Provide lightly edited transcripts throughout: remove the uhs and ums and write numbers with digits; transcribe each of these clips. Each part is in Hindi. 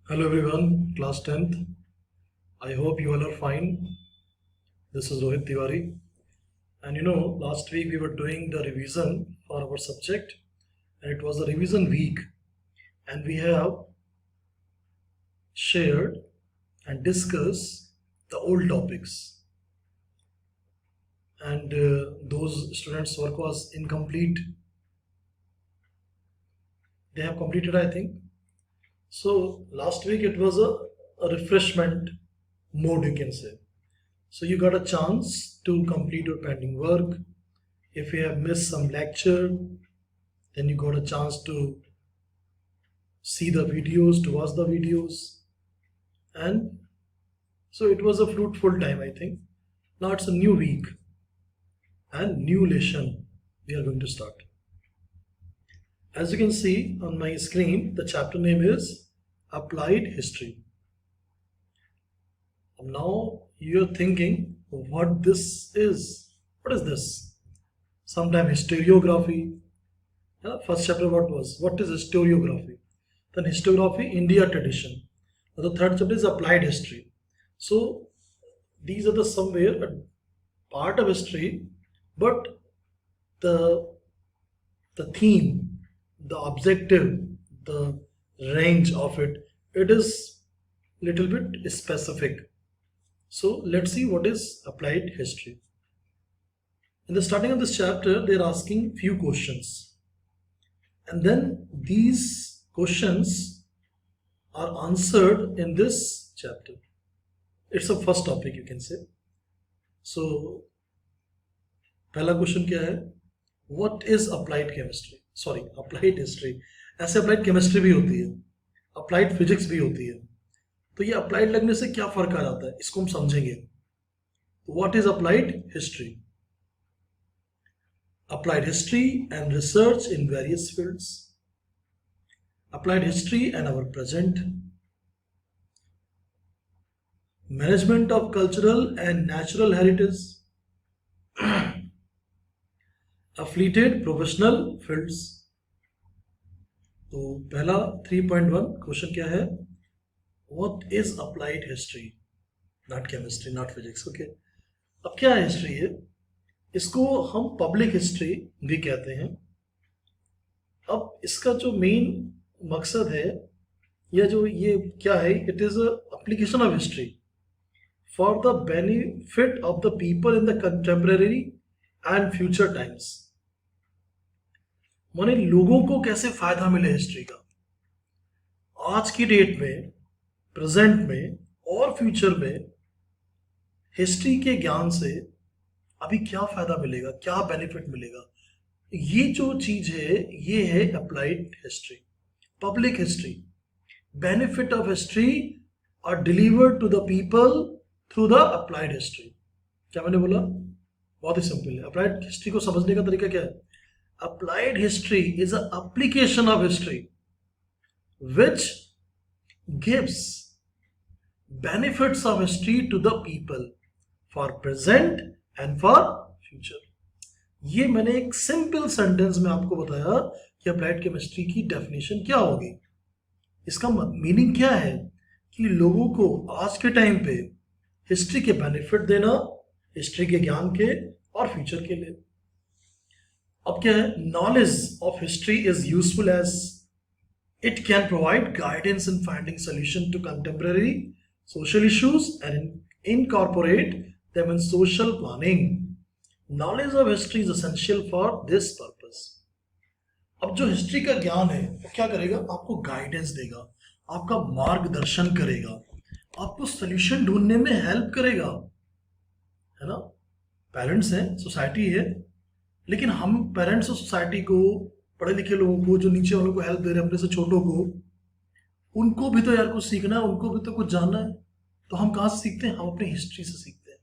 Hello everyone, class 10th. I hope you all are fine. This is Rohit Tiwari. And last week we were doing the revision for our subject, and it was a revision week. And we have shared and discussed the old topics. And those students' work was incomplete. They have completed, I think. So last week it was a refreshment mode, you can say. So you got a chance to complete your pending work. If you have missed some lecture, then you got a chance to see the videos, to watch the videos. And so it was a fruitful time, I think. Now it's a new week and new lesson we are going to start. As you can see on my screen, the chapter name is Applied History. Now you're thinking what this is. What is this? Sometimes historiography. First chapter what is historiography? Then historiography, India tradition. Now the third chapter is applied history. So these are the somewhere a part of history, but the theme, the objective, the range of it is little bit specific. So let's see what is applied history. In the starting of this chapter, they're asking few questions, and then these questions are answered in this chapter. It's a first topic, you can say. So पहला क्वेश्चन क्या है? What is applied chemistry? Sorry, applied history. ऐसे अप्लाइड केमिस्ट्री भी होती है, अप्लाइड फिजिक्स भी होती है. तो ये अप्लाइड लगने से क्या फर्क आ जाता है, इसको हम समझेंगे. What is applied history? Applied history and research in various fields. Applied history and our present. Management of cultural and natural heritage. affiliated professional fields. तो पहला 3.1 क्वेश्चन क्या है? What is applied history? Not chemistry, not physics. Okay. अब क्या है हिस्ट्री? है इसको हम पब्लिक हिस्ट्री भी कहते हैं. अब इसका जो मेन मकसद है या जो ये क्या है, it is application of history for the benefit of the people in the contemporary and future times. माने लोगों को कैसे फायदा मिले हिस्ट्री का, आज की डेट में, प्रेजेंट में और फ्यूचर में हिस्ट्री के ज्ञान से अभी क्या फायदा मिलेगा, क्या बेनिफिट मिलेगा. ये जो चीज है ये है applied history, public history. Benefit of history are delivered to the people through the applied history. क्या मैंने बोला? बहुत ही सिंपल है. अप्लाइड हिस्ट्री को समझने का तरीका क्या है? Applied history is an application of history which gives benefits of history to the people for present and for future. ये मैंने एक सिंपल सेंटेंस में आपको बताया कि अप्लाइड केमिस्ट्री की डेफिनेशन क्या होगी. इसका मीनिंग क्या है कि लोगों को आज के टाइम पे हिस्ट्री के बेनिफिट देना, हिस्ट्री के ज्ञान के और फ्यूचर के लिए. अब क्या है? Knowledge of history is useful as it can provide guidance in finding solution to contemporary social issues and incorporate them in social planning. Knowledge of history is essential for this purpose. अब जो हिस्ट्री का ज्ञान है वो क्या करेगा? आपको गाइडेंस देगा, आपका मार्गदर्शन करेगा, आपको सोल्यूशन ढूंढने में हेल्प करेगा, है ना. पेरेंट्स हैं, सोसाइटी है, लेकिन हम पेरेंट्स और सोसाइटी को, पढ़े लिखे लोगों को, जो नीचे वालों को हेल्प दे रहे हैं, अपने से छोटों को, उनको भी तो यार कुछ सीखना है, उनको भी तो कुछ जानना है. तो हम कहाँ से सीखते हैं? हम अपनी हिस्ट्री से सीखते हैं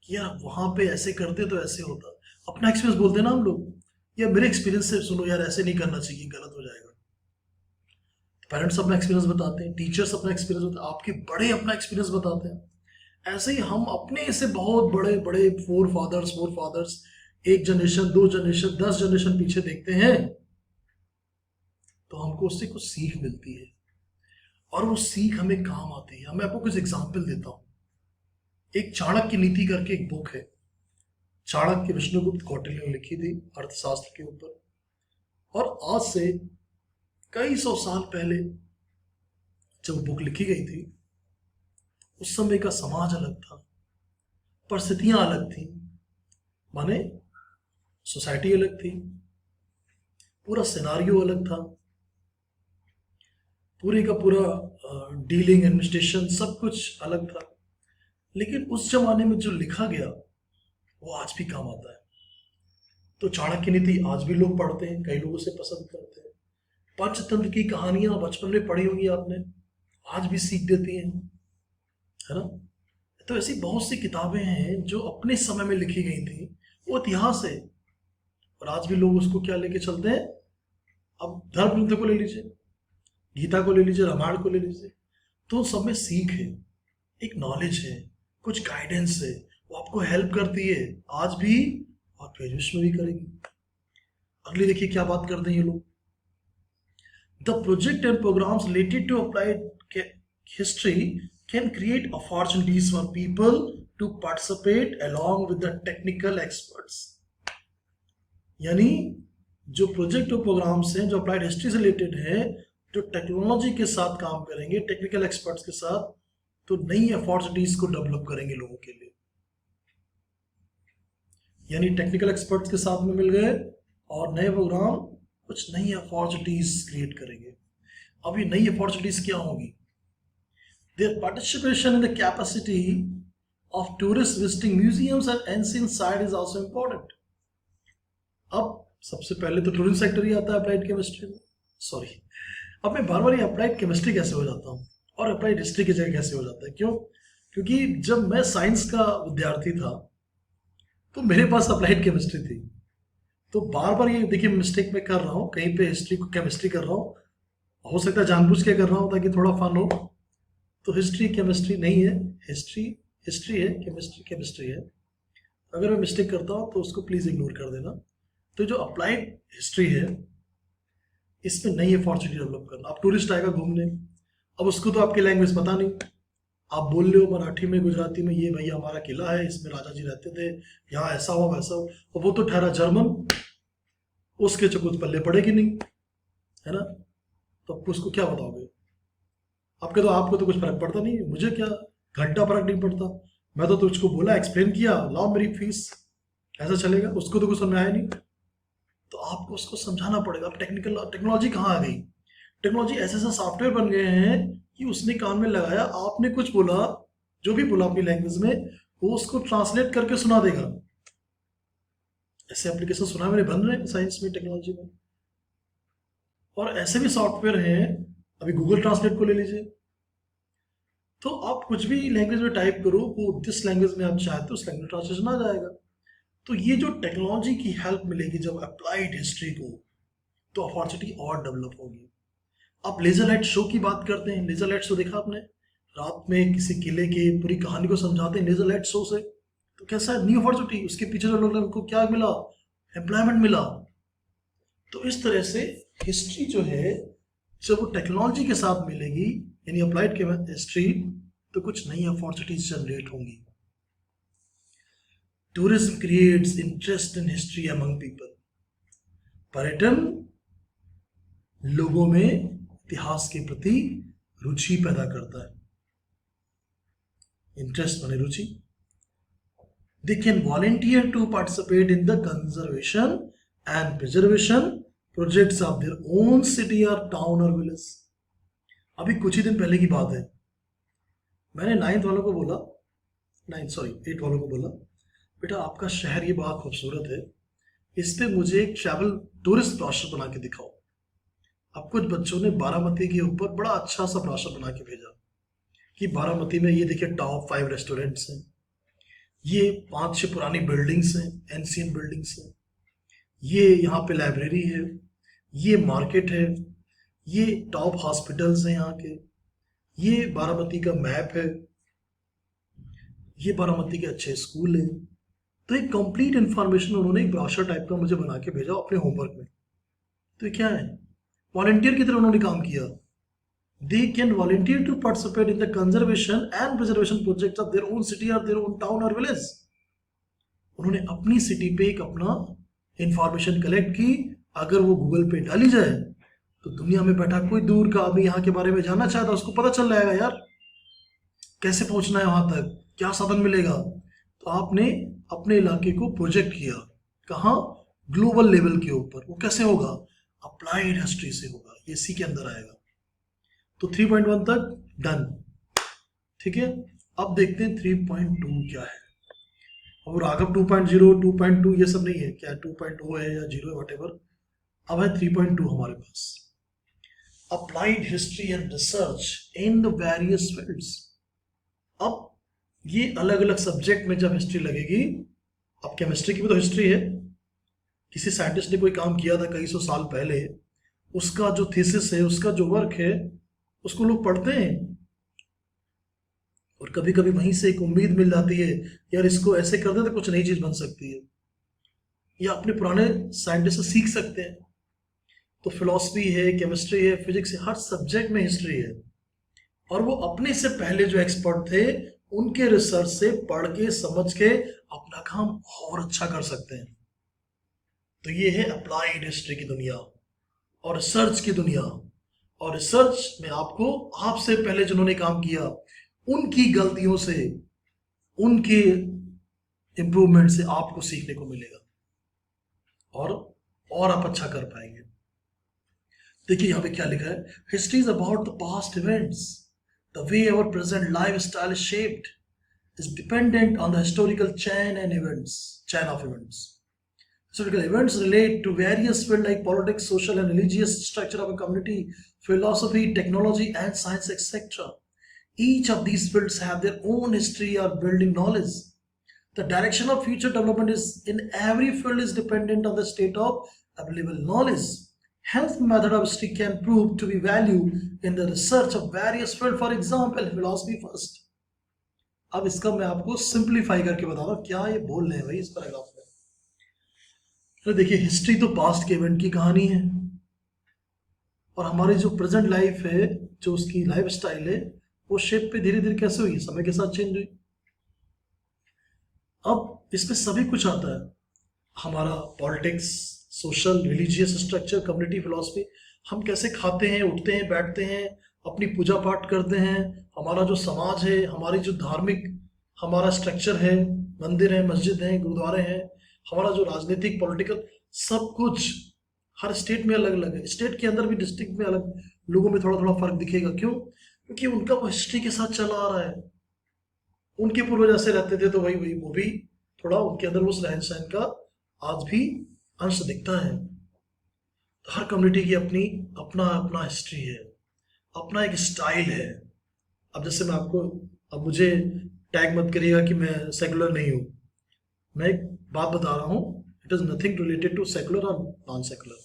कि यार वहां पे ऐसे करते तो ऐसे होता. अपना एक्सपीरियंस बोलते हैं ना हम लोग, या मेरे एक्सपीरियंस से सुनो यार, ऐसे नहीं करना चाहिए, गलत हो जाएगा. पेरेंट्स अपना एक्सपीरियंस बताते हैं, टीचर्स अपना एक्सपीरियंस बताते हैं, आपके बड़े अपना एक्सपीरियंस बताते हैं. ऐसे ही हम अपने से बहुत बड़े बड़े फोर फादर्स एक जनरेशन, 2 जनरेशन, 10 जनरेशन पीछे देखते हैं तो हमको उससे कुछ सीख मिलती है. और वो सीख हमें काम आती है। मैं आपको कुछ एग्जाम्पल देता हूँ। एक चाणक्य नीति करके एक बुक है, चाणक्य विष्णुगुप्त कौटिल्य ने लिखी थी अर्थशास्त्र के ऊपर। और आज से कई सौ साल पहले जब बुक लिखी गई थी, उस समय का समाज अलग था, परिस्थितियां अलग थी, माने सोसाइटी अलग थी, पूरा सिनारियो अलग था, पूरे का पूरा डीलिंग एडमिनिस्ट्रेशन सब कुछ अलग था। लेकिन उस जमाने में जो लिखा गया वो आज भी काम आता है। तो चाणक्य नीति आज भी लोग पढ़ते हैं, कई लोग उसे पसंद करते हैं। पंचतंत्र की कहानियां बचपन में पढ़ी होंगी आपने, आज भी सीख देती हैं, है ना। तो ऐसी बहुत सी किताबें हैं जो अपने समय में लिखी गई थी, वो इतिहास है, और आज भी लोग उसको क्या लेके चलते हैं। अब धर्म ग्रंथ को ले लीजिए, गीता को ले लीजिए, रामायण को ले लीजिए, तो सब में सीख है, एक नॉलेज है, कुछ गाइडेंस है, वो आपको हेल्प करती है आज भी और ग्रेजुएशन में भी करेगी। अगली देखिए क्या बात करते हैं ये लोग। The project and programs related to applied history can create opportunities for people to participate along with the technical experts। यानी जो प्रोजेक्ट और प्रोग्राम्स हैं जो अप्लाइड हिस्ट्री से रिलेटेड है, जो टेक्नोलॉजी के साथ काम करेंगे, टेक्निकल एक्सपर्ट्स के साथ, तो नई अपॉर्चुनिटीज को डेवलप करेंगे लोगों के लिए। यानी टेक्निकल एक्सपर्ट्स के साथ में मिल गए और नए प्रोग्राम कुछ नई अपॉर्चुनिटीज क्रिएट करेंगे। अब ये नई अपॉर्चुनिटीज क्या होंगी? Their participation in the capacity of tourists visiting museums and ancient sites is also important। अब सबसे पहले तो टूरिज्म सेक्टर ही आता है अप्लाइड केमिस्ट्री में। सॉरी, अब मैं बार बार ये अप्लाइड केमिस्ट्री कैसे हो जाता हूँ और अप्लाइड हिस्ट्री की जगह कैसे हो जाता है, क्यों? क्योंकि जब मैं साइंस का विद्यार्थी था तो मेरे पास अप्लाइड केमिस्ट्री थी। तो बार बार ये देखिए मिस्टेक मैं कर रहा हूँ, कहीं पे हिस्ट्री को केमिस्ट्री कर रहा हूँ, हो सकता है जानबूझ के कर रहा हूँ ताकि थोड़ा फन हो। तो हिस्ट्री केमिस्ट्री नहीं है, हिस्ट्री हिस्ट्री है, केमिस्ट्री केमिस्ट्री है। अगर मैं मिस्टेक करता हूँ तो उसको प्लीज इग्नोर कर देना। तो जो अप्लाइड हिस्ट्री है, इसमें नई अपॉर्चुनिटी डेवलप करना। अब टूरिस्ट आएगा घूमने, अब उसको तो आपकी लैंग्वेज पता नहीं, आप बोल रहे हो मराठी में, गुजराती में, ये भैया हमारा किला है, इसमें राजा जी रहते थे, यहाँ ऐसा हो वैसा हो, और वो तो ठहरा जर्मन, उसके जो कुछ पल्ले पड़ेगी नहीं, है ना। तो आपको उसको क्या बताओगे? आपको तो कुछ फर्क पड़ता नहीं, मुझे क्या घंटा फर्क नहीं पड़ता, मैं तो तुझको बोला, एक्सप्लेन किया, लाओ मेरी फीस, ऐसा चलेगा? उसको तो कुछ समझ आया नहीं, तो आपको उसको समझाना पड़ेगा। अब टेक्नोलॉजी कहाँ आ गई? टेक्नोलॉजी ऐसे ऐसे सॉफ्टवेयर बन गए हैं कि उसने कान में लगाया, आपने कुछ बोला, जो भी बोला अपनी लैंग्वेज में, वो उसको ट्रांसलेट करके सुना देगा। ऐसे एप्लीकेशन सुना मैंने बन रहे हैं साइंस में, टेक्नोलॉजी में। और ऐसे भी सॉफ्टवेयर हैं, अभी गूगल ट्रांसलेट को ले लीजिए, तो आप कुछ भी लैंग्वेज में टाइप करो, वो जिस लैंग्वेज में आप चाहते हो उस लैंग्वेज ट्रांसलेशन आ जाएगा। तो ये जो टेक्नोलॉजी की हेल्प मिलेगी जब अप्लाइड हिस्ट्री को, तो अपॉर्चुनिटी और डेवलप होगी। आप लेजर लाइट शो की बात करते हैं, लेजर लाइट शो देखा आपने? रात में किसी किले की पूरी कहानी को समझाते हैं लेजर लाइट शो से, तो कैसा है, न्यू अपॉर्चुनिटी। उसके पीछे जो लोगों को क्या मिला? एम्प्लॉयमेंट मिला। तो इस तरह से हिस्ट्री जो है, जब वो टेक्नोलॉजी के साथ मिलेगी, यानी अप्लाइड हिस्ट्री, तो कुछ नई अपॉर्चुनिटीज जनरेट होंगी। Tourism creates interest in history among people. पर्यटन लोगों में इतिहास के प्रति रुचि पैदा करता है। इंटरेस्ट माने रुचि। They can volunteer to participate in the conservation and preservation projects of their own city और टाउन और विलेज। अभी कुछ ही दिन पहले की बात है, मैंने 9th वालों को बोला, 8 वालों को बोला, बेटा आपका शहर ये बड़ा खूबसूरत है, इस पे मुझे एक ट्रैवल टूरिस्ट ब्रोशर बना के दिखाओ। अब कुछ बच्चों ने बारामती के ऊपर बड़ा अच्छा सा ब्रोशर बना के भेजा कि बारामती में ये देखिए टॉप 5 रेस्टोरेंट्स हैं, ये 5-6 पुरानी बिल्डिंग्स हैं, एंशियंट बिल्डिंग्स हैं, ये यहाँ पे लाइब्रेरी है, ये मार्केट है, ये टॉप हॉस्पिटल्स हैं यहाँ के, ये बारामती का मैप है, ये बारामती के अच्छे स्कूल हैं। तो एक कंप्लीट इंफॉर्मेशन उन्होंने एक ब्रोशर टाइप का मुझे बना के भेजा अपने होमवर्क में। तो ये क्या है? वॉलंटियर की तरह उन्होंने काम किया। they can volunteer to participate in the conservation and preservation projects of their own city or their own town or village. उन्होंने अपनी सिटी पे एक अपना इंफॉर्मेशन कलेक्ट की, अगर वो गूगल पे डाली जाए तो दुनिया में बैठा कोई दूर का आदमी यहाँ के बारे में जानना चाहता है उसको पता चल जाएगा यार कैसे पहुंचना है वहां तक, क्या साधन मिलेगा। तो आपने अपने इलाके को प्रोजेक्ट किया, कहाँ, ग्लोबल लेवल के ऊपर। वो कैसे होगा, अप्लाइड हिस्ट्री से होगा, ये सी के अंदर आएगा। तो 3.1 तक डन, ठीक है। अब देखते हैं 3.2 क्या है। और राघव 2.0 2.2 ये सब नहीं है, क्या 2.0 है या 0 है, व्हाटएवर। अब है 3.2 हमारे पास, applied history and research in the various fields. अब ये अलग अलग सब्जेक्ट में जब हिस्ट्री लगेगी, अब केमिस्ट्री की भी तो हिस्ट्री है, किसी साइंटिस्ट ने कोई काम किया था कई सौ साल पहले, उसका जो थीसिस है, उसका जो वर्क है, उसको लोग पढ़ते हैं और कभी कभी वहीं से एक उम्मीद मिल जाती है, यार इसको ऐसे कर दे तो कुछ नई चीज बन सकती है, या अपने पुराने साइंटिस्ट से सीख सकते हैं। तो फिलॉसफी है, केमिस्ट्री है, फिजिक्स है, हर सब्जेक्ट में हिस्ट्री है। और वो अपने से पहले जो एक्सपर्ट थे उनके रिसर्च से पढ़ के समझ के अपना काम और अच्छा कर सकते हैं। तो ये है अप्लाइड हिस्ट्री की दुनिया और रिसर्च की दुनिया। और रिसर्च में आपको आपसे पहले जिन्होंने काम किया उनकी गलतियों से, उनके इंप्रूवमेंट से आपको सीखने को मिलेगा और आप अच्छा कर पाएंगे। देखिए यहां पे क्या लिखा है, history is about the past events, the way our present life style is shaped is dependent on the historical chain of events. Historical events relate to various fields like politics, social and religious structure of a community, philosophy, technology and science, etc. Each of these fields have their own history or building knowledge. The direction of future development is in every field is dependent on the state of available knowledge. Hence, method of history can prove to be valued in the research of various fields. For example, philosophy first. अब इसका मैं आपको सिंप्लीफाई करके बता रहा हूं क्या ये बोल रहे हैं भाई इस पैराग्राफ में। तो देखिए हिस्ट्री तो पास्ट के इवेंट की कहानी है और हमारी जो प्रेजेंट लाइफ है, जो उसकी लाइफ स्टाइल है, वो शेप पे धीरे धीरे कैसे हुई, समय के साथ चेंज हुई। अब इसमें सभी कुछ आता है, हमारा politics, social, religious structure, community, philosophy, हम कैसे खाते हैं, उठते हैं, बैठते हैं, अपनी पूजा पाठ करते हैं, हमारा जो समाज है, हमारी जो धार्मिक हमारा स्ट्रक्चर है, मंदिर है, मस्जिद है, गुरुद्वारे हैं, हमारा जो राजनीतिक, पॉलिटिकल, सब कुछ हर स्टेट में अलग अलग है। स्टेट के अंदर भी, डिस्ट्रिक्ट में अलग, लोगों में थोड़ा थोड़ा फर्क दिखेगा। क्यों? क्योंकि उनका वो हिस्ट्री के साथ चला आ रहा है, उनके पूर्वज ऐसे रहते थे तो वही वही वो भी थोड़ा उनके अंदर उस रहन सहन का आज भी अंश दिखता है। तो हर कम्युनिटी की अपनी अपना अपना हिस्ट्री है, अपना एक स्टाइल है। अब जैसे मैं आपको, अब मुझे टैग मत करिएगा कि मैं सेकुलर नहीं हूं, मैं एक बात बता रहा हूं, it is nothing related to secular और नॉन सेकुलर।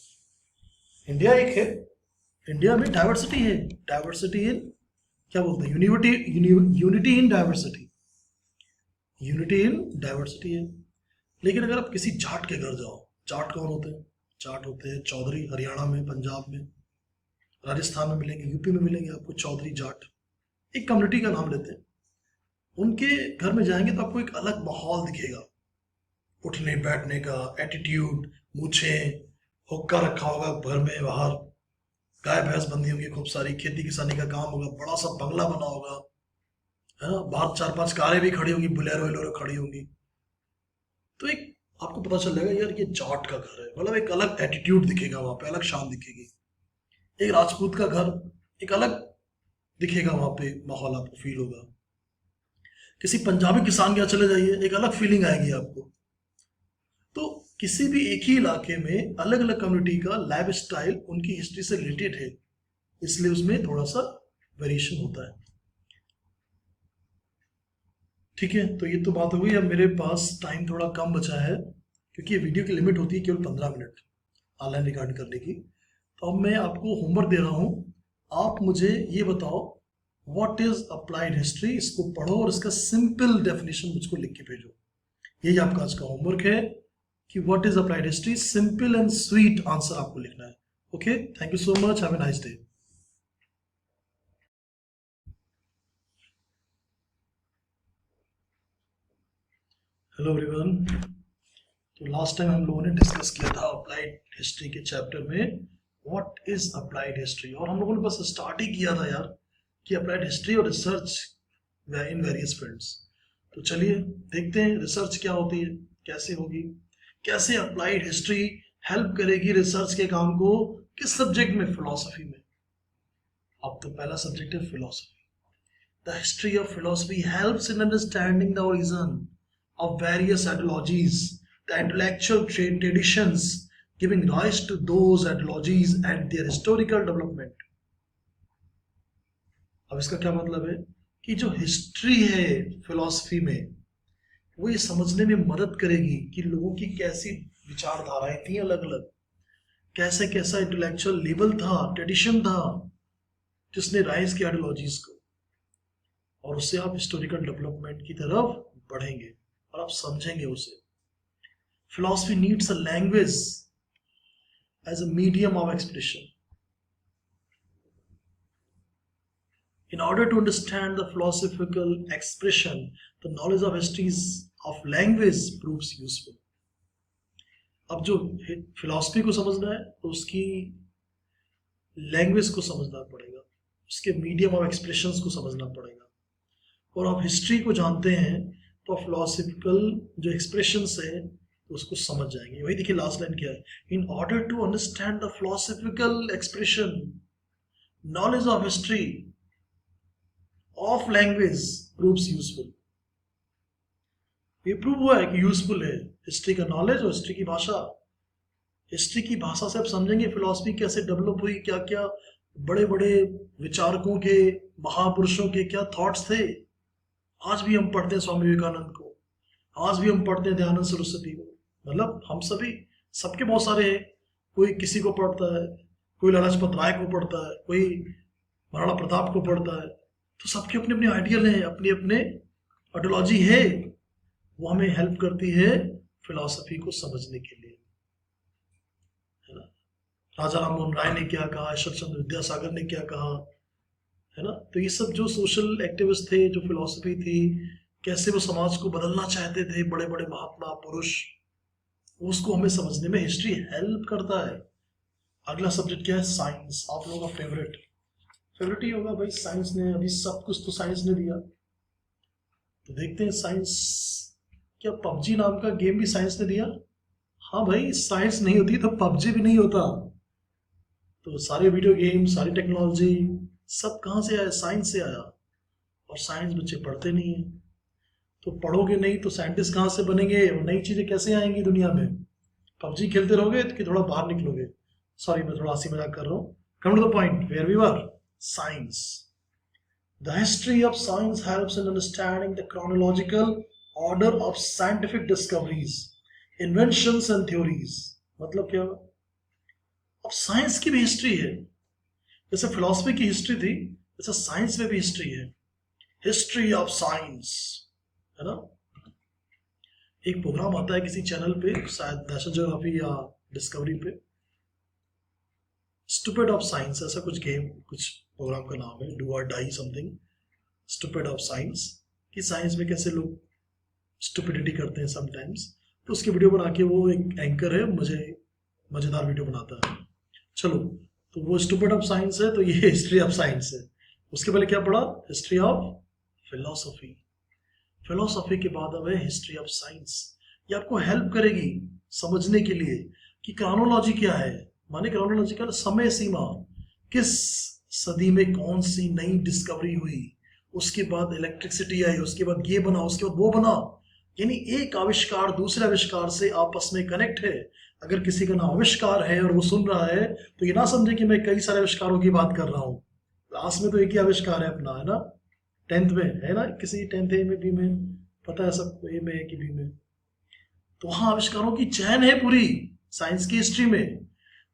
इंडिया एक है, इंडिया में डाइवर्सिटी है, डाइवर्सिटी इन क्या बोलते हैं, unity in diversity, unity in diversity है। लेकिन अगर आप किसी जाट के घर जाओ, जाट कौन होते हैं? जाट होते हैं चौधरी, हरियाणा में, पंजाब में, राजस्थान में मिलेंगे, यूपी में मिलेंगे आपको चौधरी जाट, एक कम्युनिटी का नाम लेते हैं। उनके घर में जाएंगे तो आपको एक अलग माहौल दिखेगा, उठने बैठने का एटीट्यूड, मूछे, हुक्का रखा होगा घर में, बाहर गाय भैंस बंधी होंगी खूब सारी, खेती किसानी का काम होगा, बड़ा सा बंगला बना होगा, है, बाहर 4-5 कारें भी खड़ी होंगी, बुलेरो वलेरो खड़ी होंगी। तो एक आपको पता चल जाएगा यार ये जाट का घर है, मतलब एक अलग एटीट्यूड दिखेगा वहां पे, अलग शान दिखेगी। एक राजपूत का घर एक अलग दिखेगा, वहां पे माहौल आपको फील होगा। किसी पंजाबी किसान के यहाँ चले जाइए, एक अलग फीलिंग आएगी आपको। तो किसी भी एक ही इलाके में अलग अलग कम्युनिटी का लाइफ स्टाइल उनकी हिस्ट्री से रिलेटेड है, इसलिए उसमें थोड़ा सा वेरिएशन होता है। ठीक है, तो ये तो बात हो गई। अब मेरे पास टाइम थोड़ा कम बचा है क्योंकि ये वीडियो की लिमिट होती है केवल 15 मिनट ऑनलाइन रिकॉर्ड करने की। तो अब मैं आपको होमवर्क दे रहा हूँ, आप मुझे ये बताओ व्हाट इज अप्लाइड हिस्ट्री, इसको पढ़ो और इसका सिंपल डेफिनेशन मुझको लिख के भेजो। यही आपका आज का होमवर्क है कि what is applied history, simple and sweet answer आपको लिखना है। Okay, thank you so much, have a nice day. Hello everyone. तो लास्ट टाइम हम लोगों ने डिस्कस किया था अप्लाइड हिस्ट्री के चैप्टर में व्हाट इज अप्लाइड हिस्ट्री, और हम लोगों ने बस स्टार्ट ही किया था यार कि अप्लाइड हिस्ट्री और रिसर्च इन वेरियस फील्ड्स। तो चलिए देखते हैं रिसर्च क्या होती है, कैसे होगी, कैसे अप्लाइड हिस्ट्री हेल्प करेगी रिसर्च के काम को, किस सब्जेक्ट में, फिलोसफी में। अब तो पहला सब्जेक्ट है philosophy. The history of philosophy helps in understanding the origin of various ideologies, the intellectual traditions giving rise to those ideologies and their historical development. अब इसका क्या मतलब है कि जो हिस्ट्री है फिलॉसफी में वो ये समझने में मदद करेगी कि लोगों की कैसी विचारधाराएं थी अलग अलग, कैसे कैसा इंटेलेक्चुअल लेवल था, ट्रेडिशन था जिसने राइज किया आइडियोलॉजीज को, और उससे आप हिस्टोरिकल डेवलपमेंट की तरफ बढ़ेंगे और आप समझेंगे उसे। Philosophy needs a language as a medium of expression. In order to understand the philosophical expression, the knowledge of histories of language proves useful. अब जो फिलॉसफी को समझना है तो उसकी लैंग्वेज को समझना पड़ेगा, उसके मीडियम ऑफ एक्सप्रेशंस को समझना पड़ेगा। और आप हिस्ट्री को जानते हैं तो फिलोसफिकल जो एक्सप्रेशंस है उसको समझ जाएंगे। वही देखिए लास्ट लाइन क्या है, in order to understand the philosophical expression knowledge of history of language proves useful. ये प्रूव हुआ है कि यूजफुल है हिस्ट्री का नॉलेज और हिस्ट्री की भाषा। हिस्ट्री की भाषा से आप समझेंगे फिलोसफी कैसे डेवलप हुई, क्या क्या बड़े बड़े विचारकों के, महापुरुषों के क्या थॉट्स थे। आज भी हम पढ़ते हैं स्वामी विवेकानंद को, आज भी हम पढ़ते हैं दयानंद सरस्वती को, मतलब हम सभी, सबके बहुत सारे हैं। कोई किसी को पढ़ता है, कोई लाला लाजपत राय को पढ़ता है, कोई महाराणा प्रताप को पढ़ता है। तो सबके अपने अपने आइडियल हैं, अपने अपने आइडियोलॉजी है, वो हमें हेल्प करती है फिलॉसफी को समझने के लिए, है ना। राजा राममोहन राय ने क्या कहा, ईश्वर चंद्र विद्यासागर ने क्या कहा, है ना। तो ये सब जो सोशल एक्टिविस्ट थे, जो फिलॉसफी थी, कैसे वो समाज को बदलना चाहते थे, बड़े बड़े महात्मा पुरुष, उसको हमें समझने में हिस्ट्री हेल्प करता है। अगला सब्जेक्ट क्या है, साइंस। आप लोगों का फेवरेट ही होगा भाई, साइंस ने अभी सब कुछ तो साइंस ने दिया। तो देखते हैं साइंस, क्या पबजी नाम का गेम भी साइंस ने दिया? हाँ भाई, साइंस नहीं होती तो पबजी भी नहीं होता। तो सारे वीडियो गेम, सारी टेक्नोलॉजी सब कहाँ से आया? साइंस से आया। और साइंस बच्चे पढ़ते नहीं है, तो पढ़ोगे नहीं तो साइंटिस्ट कहाँ से बनेंगे, और नई चीजें कैसे आएंगी दुनिया में? पबजी खेलते रहोगे तो कि थोड़ा बाहर निकलोगे। सॉरी, मैं थोड़ा हंसी मजाक कर रहा हूँ। Come to the point, where we were, science. The history of science helps in understanding the chronological order of scientific discoveries, inventions and theories. मतलब क्या? अब साइंस की भी हिस्ट्री है, जैसे फिलॉसफी की हिस्ट्री थी वैसे साइंस में भी हिस्ट्री है। हिस्ट्री ऑफ साइंस, है ना। एक प्रोग्राम आता है किसी चैनल पे, शायद नेशनल ज्योग्राफी या डिस्कवरी पे, स्टूपिड ऑफ साइंस, ऐसा कुछ गेम, कुछ प्रोग्राम का नाम है, do or die something, stupid of science, कि साइंस में कैसे लोग स्टूपिडिटी करते हैं समटाइम्स। तो उसकी वीडियो बना के वो एक एंकर है, मजेदार वीडियो बनाता है। चलो, तो वो स्टूपिड ऑफ साइंस है, तो ये हिस्ट्री ऑफ साइंस है। उसके पहले क्या पढ़ा? History of philosophy. फिलोसफी के बाद अब है हिस्ट्री ऑफ साइंस। ये आपको हेल्प करेगी समझने के लिए कि क्रोनोलॉजी क्या है, माने क्रोनोलॉजिकल समय सीमा, किस सदी में कौन सी नई डिस्कवरी हुई, उसके बाद इलेक्ट्रिसिटी आई, उसके बाद ये बना, उसके बाद वो बना। यानी एक आविष्कार दूसरे आविष्कार से आपस में कनेक्ट है। अगर किसी का नाम आविष्कार है और वो सुन रहा है तो ये ना समझे कि मैं कई सारे आविष्कारों की बात कर रहा हूँ। क्लास में तो एक ही आविष्कार है अपना, है ना, 10th में, है ना, किसी 10th ए में, बी में, पता है सबको, ए में है कि बी में। तो वहाँ आविष्कारों की चैन है पूरी साइंस की हिस्ट्री में।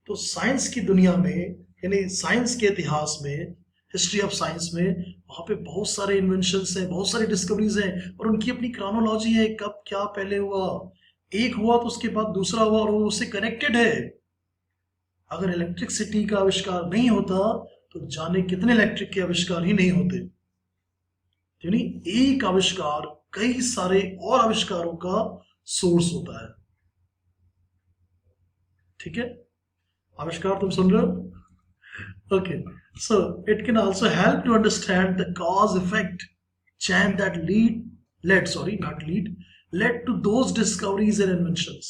तो साइंस की दुनिया में, यानी साइंस के इतिहास में, हिस्ट्री ऑफ साइंस में, वहाँ पे बहुत सारे इन्वेंशंस हैं, बहुत सारी डिस्कवरीज हैं, और उनकी अपनी क्रोनोलॉजी है, कब क्या पहले हुआ, एक हुआ तो उसके बाद दूसरा हुआ, और वो उससे कनेक्टेड है। अगर इलेक्ट्रिसिटी का आविष्कार नहीं होता तो जाने कितने इलेक्ट्रिक के आविष्कार ही नहीं होते। यानी एक आविष्कार कई सारे और आविष्कारों का सोर्स होता है। ठीक है, आविष्कार तुम सुन रहे हो? Okay, so it can also help to understand the cause effect chain that led to those discoveries and inventions.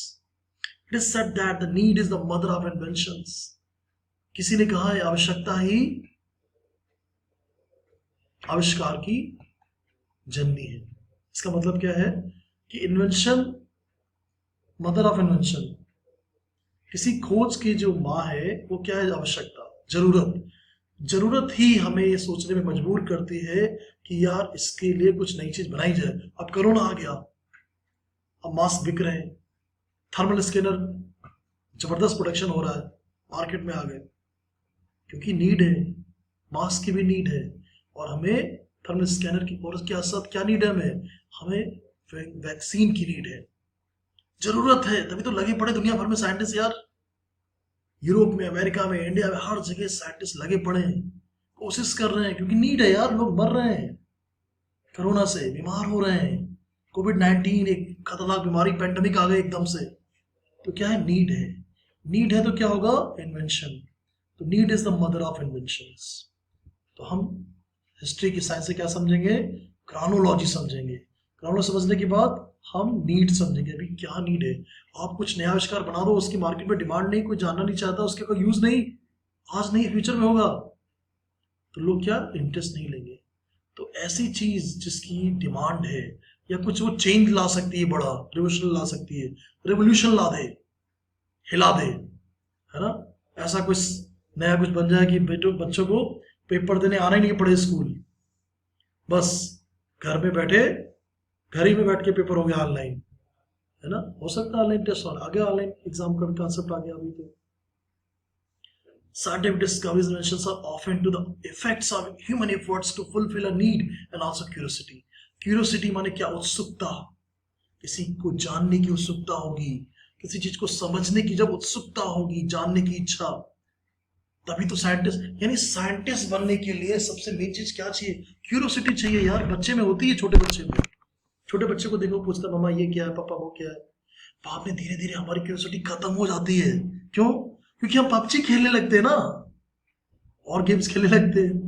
It is said that the need is the mother of inventions. किसी ने कहा है आवश्यकता ही आविष्कार की जननी है। इसका मतलब क्या है कि इन्वेंशन, मदर ऑफ इन्वेंशन, किसी खोज की जो माँ है वो क्या है? आवश्यकता, जरूरत। जरूरत ही हमें ये सोचने में मजबूर करती है कि यार इसके लिए कुछ नई चीज बनाई जाए। अब कोरोना आ गया, अब मास्क बिक रहे हैं, थर्मल स्कैनर जबरदस्त प्रोडक्शन हो रहा है, मार्केट में आ गए, क्योंकि नीड है, मास्क की भी नीड है, और हमें थर्मल स्कैनर की और क्या साथ क्या नीड है? हमें वैक्सीन की नीड है, जरूरत है। तभी तो लगे पड़े दुनिया भर में साइंटिस्ट यार, यूरोप में, अमेरिका में, इंडिया में, हर जगह साइंटिस्ट लगे पड़े हैं, कोशिश कर रहे हैं, क्योंकि नीड है यार। लोग मर रहे हैं कोरोना से, बीमार हो रहे हैं, कोविड-19 एक खतरनाक बीमारी, पेंडेमिक आ गई एकदम से, तो क्या है? नीड है। नीड है तो क्या होगा? इन्वेंशन। तो need is the mother of inventions. तो हम हिस्ट्री की साइंस से क्या समझेंगे? क्रोनोलॉजी समझेंगे। क्रोनोलॉजी समझने के बाद हम नीड समझेंगे, अभी क्या नीड है। आप कुछ नया आविष्कार बना दो, उसकी मार्केट में डिमांड नहीं, कोई जानना नहीं चाहता, उसके कोई यूज नहीं, आज नहीं फ्यूचर में होगा, तो लोग क्या इंटरेस्ट नहीं लेंगे। तो ऐसी चीज जिसकी डिमांड है, या कुछ वो चेंज ला सकती है, बड़ा रिवोल्यूशन ला सकती है, रेवोल्यूशन ला दे, हिला दे, है ना, ऐसा कुछ नया कुछ बन जाए कि बच्चों को पेपर देने आना ही नहीं पड़े स्कूल, बस घर में बैठे, घर ही में बैठ के पेपर हो गया ऑनलाइन, है ना। हो सकता है ऑनलाइन टेस्ट आ गया, ऑनलाइन एग्जाम का भी कॉन्सेप्ट आ गया अभी तो। Scientific discoveries and inventions are often to the effects of human efforts to fulfill a need and also curiosity. Curiosity माने क्या? उत्सुकता, किसी को जानने की उत्सुकता होगी, किसी चीज को समझने की जब उत्सुकता होगी, जानने की इच्छा, तभी तो साइंटिस्ट। यानी साइंटिस्ट बनने के लिए सबसे मेन चीज क्या चाहिए? क्यूरियोसिटी चाहिए यार। बच्चे में होती है, छोटे बच्चे में, छोटे बच्चे को देखो, पूछता मामा ये क्या है, पापा वो क्या है। बाद में धीरे धीरे हमारी क्यूरियोसिटी खत्म हो जाती है। क्यों? क्योंकि हम पबजी खेलने लगते हैं ना, और गेम्स खेलने लगते हैं।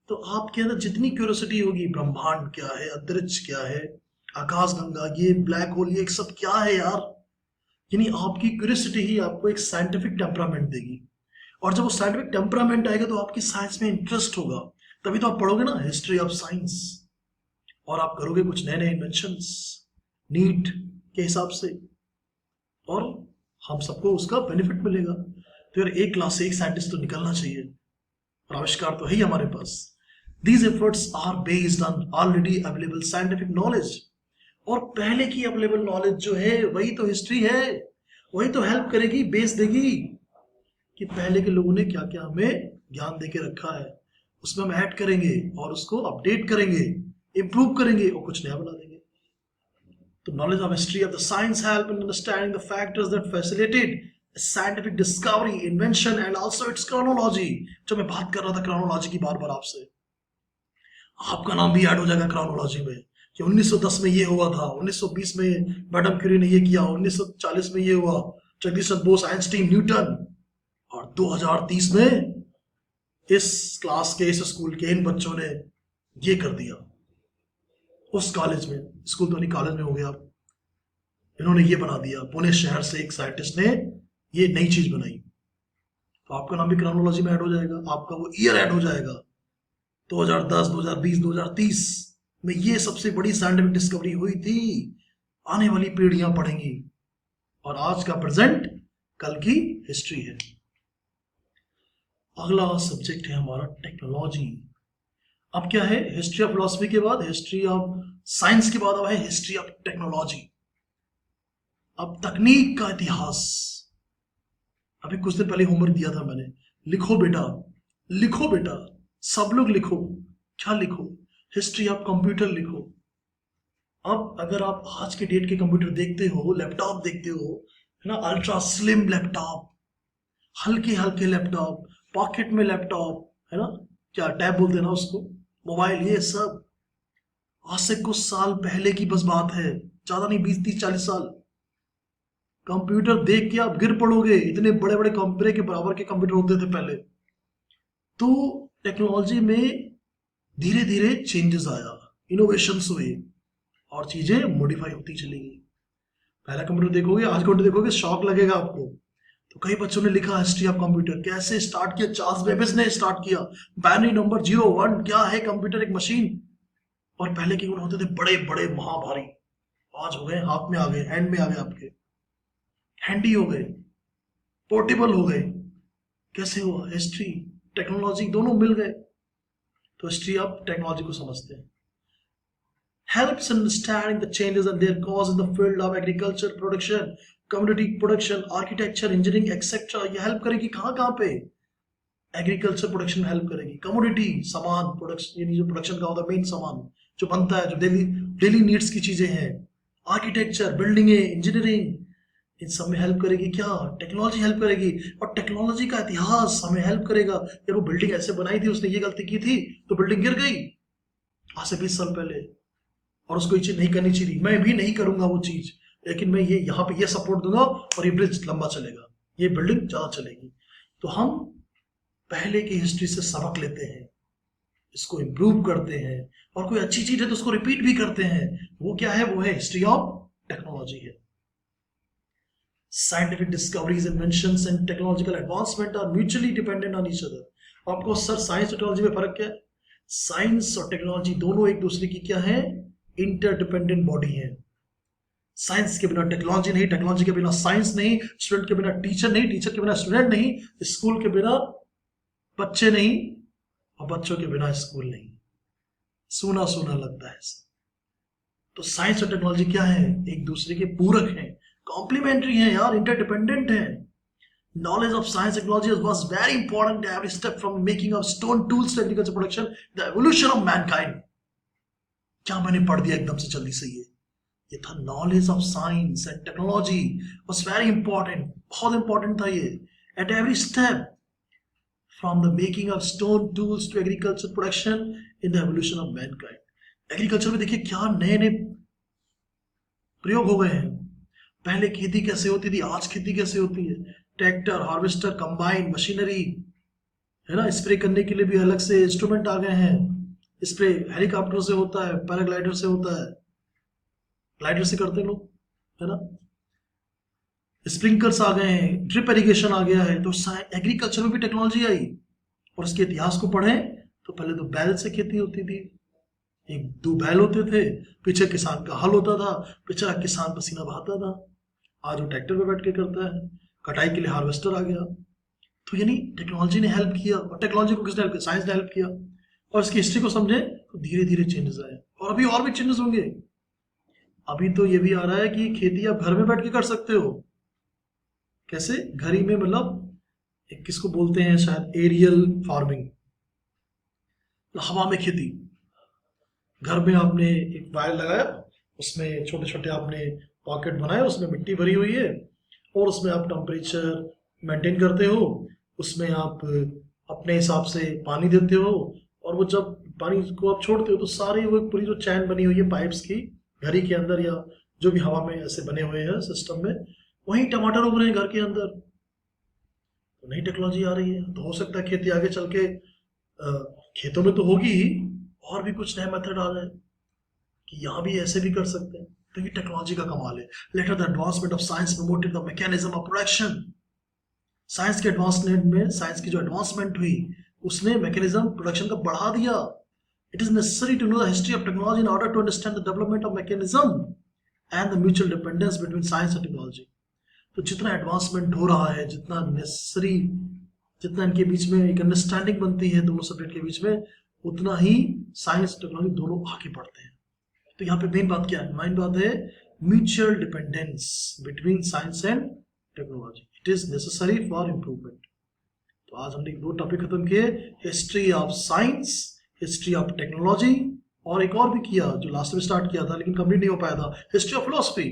तो आपके अंदर जितनी क्यूरियोसिटी होगी, ब्रह्मांड क्या है, अंतरिक्ष क्या है, आकाशगंगा, ये ब्लैक होल, ये सब क्या है यार, यानी आपकी क्यूरियोसिटी ही आपको एक साइंटिफिक टेम्परामेंट देगी। और जब वो साइंटिफिक टेम्परामेंट आएगा तो आपकी साइंस में इंटरेस्ट होगा, तभी तो आप पढ़ोगे ना हिस्ट्री ऑफ साइंस, और आप करोगे कुछ नए नए इन्वेंशंस नीड के हिसाब से, और हम सबको उसका बेनिफिट मिलेगा। तो यार एक क्लास से एक साइंटिस्ट तो निकलना चाहिए, और आविष्कार तो है ही हमारे पास। These efforts are based on already available scientific knowledge, और पहले की अवेलेबल नॉलेज जो है वही तो हिस्ट्री है, वही तो हेल्प करेगी, बेस देगी कि पहले के लोगों ने क्या क्या हमें ज्ञान देके रखा है, उसमें हम ऐड करेंगे और उसको अपडेट करेंगे, इंप्रूव करेंगे और कुछ नया बना देंगे। तो knowledge of history of the science help in understanding the factors that facilitate scientific discovery, invention and also it's chronology. जो मैं बात कर रहा था क्रोनोलॉजी की बार बार आपसे, आपका नाम भी ऐड हो जाएगा क्रोनोलॉजी में कि 1910 में ये हुआ था, 1920 में मैडम क्यूरी ने ये किया, 1940 में ये हुआ, जगदीश चंद्र बोस, आइंस्टीन, न्यूटन, और 2030 में इस क्लास के, इस स्कूल के इन बच्चों ने ये कर दिया, उस कॉलेज में, स्कूल तो नहीं कॉलेज में हो गया, इन्होंने ये बना दिया, पुणे शहर से एक साइंटिस्ट ने ये नई चीज बनाई। तो आपका नाम भी क्रोनोलॉजी में ऐड हो जाएगा, आपका वो ईयर ऐड हो जाएगा, 2010, 2020, 2030 में ये सबसे बड़ी साइंटिफिक डिस्कवरी हुई थी, आने वाली पीढ़ियां पढ़ेंगी, और आज का प्रेजेंट कल की हिस्ट्री है। अगला सब्जेक्ट है हमारा टेक्नोलॉजी। अब क्या है? हिस्ट्री ऑफ फिलोसफी के बाद, हिस्ट्री ऑफ साइंस के बाद अब है हिस्ट्री ऑफ टेक्नोलॉजी। अब तकनीक का इतिहास। अभी कुछ दिन पहले होमवर्क दिया था मैंने, लिखो बेटा, लिखो बेटा, सब लोग लिखो। क्या लिखो? हिस्ट्री ऑफ कंप्यूटर लिखो। अब अगर आप आज के डेट के कंप्यूटर देखते हो, लैपटॉप देखते हो, है ना, अल्ट्रा स्लिम लैपटॉप, हल्के हल्के लैपटॉप, पॉकेट में लैपटॉप, है ना, क्या टैब बोलते हैं ना उसको, मोबाइल, ये सब आज से कुछ साल पहले की बस बात है, ज्यादा नहीं, 20 30 40 साल। कंप्यूटर देख के आप गिर पड़ोगे, इतने बड़े बड़े कंप्यूटर के बराबर के कंप्यूटर होते थे पहले। तो टेक्नोलॉजी में धीरे धीरे चेंजेस आया, इनोवेशंस हुए और चीजें मॉडिफाई होती चली गई। पहला कंप्यूटर देखोगे, आज कंप्यूटर देखोगे, शॉक लगेगा आपको। तो कई बच्चों ने लिखा हिस्ट्री ऑफ कंप्यूटर, कैसे स्टार्ट किया, चार्ल्स बेबेज ने स्टार्ट किया, बाइनरी नंबर 0 1, क्या है कंप्यूटर, एक मशीन। और पहले के होते थे बड़े बड़े महाभारी, आज हो गए हाथ में आ गए, हैंड में आ गए, आपके हैंडी हो गए, पोर्टेबल हो गए। कैसे हुआ? हिस्ट्री टेक्नोलॉजी दोनों मिल गए, तो हिस्ट्री ऑफ टेक्नोलॉजी को समझते हैं। Helps in understanding the changes and their cause in the field of agriculture, production, community production, architecture, engineering, etc. ये हेल्प करेगी कहाँ पे? एग्रीकल्चर प्रोडक्शन में हेल्प करेगी। कमोडिटी, सामान प्रोडक्शन, यानी जो प्रोडक्शन का होता है, मेन सामान जो बनता है, जो डेली नीड्स की चीजें हैं। आर्किटेक्चर, बिल्डिंग, इंजीनियरिंग, इन सब में हेल्प करेगी क्या? टेक्नोलॉजी हेल्प करेगी। और टेक्नोलॉजी का इतिहास हमें हेल्प करेगा। यार वो बिल्डिंग ऐसे बनाई थी, उसने ये गलती की थी तो बिल्डिंग गिर गई आज से 20 साल पहले, और उसको ये चीज नहीं करनी चाहिए। मैं भी नहीं करूंगा वो चीज, लेकिन मैं ये यहाँ पे ये सपोर्ट दूंगा और ये ब्रिज लंबा चलेगा, ये बिल्डिंग ज्यादा चलेगी। तो हम पहले की हिस्ट्री से सबक लेते हैं, इसको इम्प्रूव करते हैं, और कोई अच्छी चीज है तो उसको रिपीट भी करते हैं। वो क्या है? वो है हिस्ट्री ऑफ टेक्नोलॉजी है। Scientific discoveries, inventions and technological advancement are mutually dependent on each other. आपको सर साइंस और टेक्नोलॉजी में फर्क क्या है? साइंस और टेक्नोलॉजी दोनों एक दूसरे की क्या है? इंटरडिपेंडेंट बॉडी है। साइंस के बिना टेक्नोलॉजी नहीं, टेक्नोलॉजी के बिना साइंस नहीं, स्टूडेंट के बिना टीचर नहीं, टीचर के बिना स्टूडेंट नहीं, स्कूल के बिना बच्चे नहीं, और बच्चों के बिना स्कूल नहीं। सूना सूना लगता है। तो साइंस और टेक्नोलॉजी क्या है? एक दूसरे के पूरक हैं, कॉम्प्लीमेंट्री हैं यार, इंटरडिपेंडेंट हैं। Knowledge of science and technology was very important to every step from making of stone tools to agriculture production, the evolution of mankind. क्या मैंने पढ़ दिया एकदम से जल्दी से? ये था knowledge of science and technology was very important, बहुत important था ये। At every step from the making of stone tools to agriculture production in the evolution of mankind. Agriculture में देखिए क्या नए नए प्रयोग हो गए हैं। पहले खेती कैसे होती थी, आज खेती कैसे होती है। ट्रैक्टर, हार्वेस्टर, कंबाइन, मशीनरी है ना, स्प्रे करने के लिए भी अलग से इंस्ट्रूमेंट आ गए हैं। स्प्रे हेलीकॉप्टर से होता है, पैराग्लाइडर से होता है, ग्लाइडर से करते हैं लोग, है ना। स्प्रिंकलर्स आ गए हैं, ड्रिप इरिगेशन आ गया है। तो एग्रीकल्चर में भी टेक्नोलॉजी आई। और उसके इतिहास को पढ़ें तो पहले तो बैल से खेती होती थी, 1 2 बैल होते थे, पीछे किसान का हल होता था, बेचारा किसान पसीना बहाता था। आज वो ट्रैक्टर पे बैठ के करता है, कटाई के लिए हार्वेस्टर आ गया। तो यानी टेक्नोलॉजी ने हेल्प किया, और टेक्नोलॉजी को किसने हेल्प किया? साइंस ने हेल्प किया। और इसकी हिस्ट्री को समझे तो धीरे धीरे चेंजेस आए, और अभी और भी चेंजेस होंगे। अभी तो ये भी आ रहा है कि खेती आप घर में बैठ के कर सकते हो। कैसे? घर ही में, मतलब एक किसको बोलते हैं शायद, एरियल फार्मिंग, हवा में खेती। घर में आपने एक वायर लगाया, उसमें छोटे छोटे आपने पॉकेट बनाए, उसमें मिट्टी भरी हुई है, और उसमें आप टेम्परेचर मेंटेन करते हो, उसमें आप अपने हिसाब से पानी देते हो, और वो जब पानी को आप छोड़ते हो तो सारी वो पूरी जो चैन बनी हुई है पाइप्स की, घर ही के अंदर या जो भी हवा में ऐसे बने हुए हैं सिस्टम में, वहीं टमाटर उग रहे हैं घर के अंदर। तो नई टेक्नोलॉजी आ रही है, तो हो सकता है खेती आगे चल के खेतों में तो होगी ही, और भी कुछ नए मेथड आ रहे हैं कि यहाँ भी ऐसे भी कर सकते हैं। तो ये टेक्नोलॉजी का कमाल है। Later the advancement of science promoted the mechanism of production. Science के एडवांसमेंट में, साइंस की जो एडवांसमेंट हुई उसने मैकेनिज्म प्रोडक्शन का बढ़ा दिया। It is necessary to know the history of technology in order to understand the development of mechanism and the mutual dependence between science and technology. तो जितना एडवांसमेंट हो रहा है, जितना नेसेसरी, जितना इनके बीच में एक अंडरस्टैंडिंग बनती है दोनों सब्जेक्ट के बीच में, उतना ही साइंस टेक्नोलॉजी दोनों आगे बढ़ते हैं। तो यहाँ पे मेन बात क्या है? मेन बात है mutual dependence between science and technology. It is necessary for improvement. तो आज हमने 2 टॉपिक खत्म किए, history of science, history of technology, और एक और भी किया जो लास्ट में स्टार्ट किया था लेकिन कंप्लीट नहीं हो पाया था, हिस्ट्री ऑफ फिलोसफी।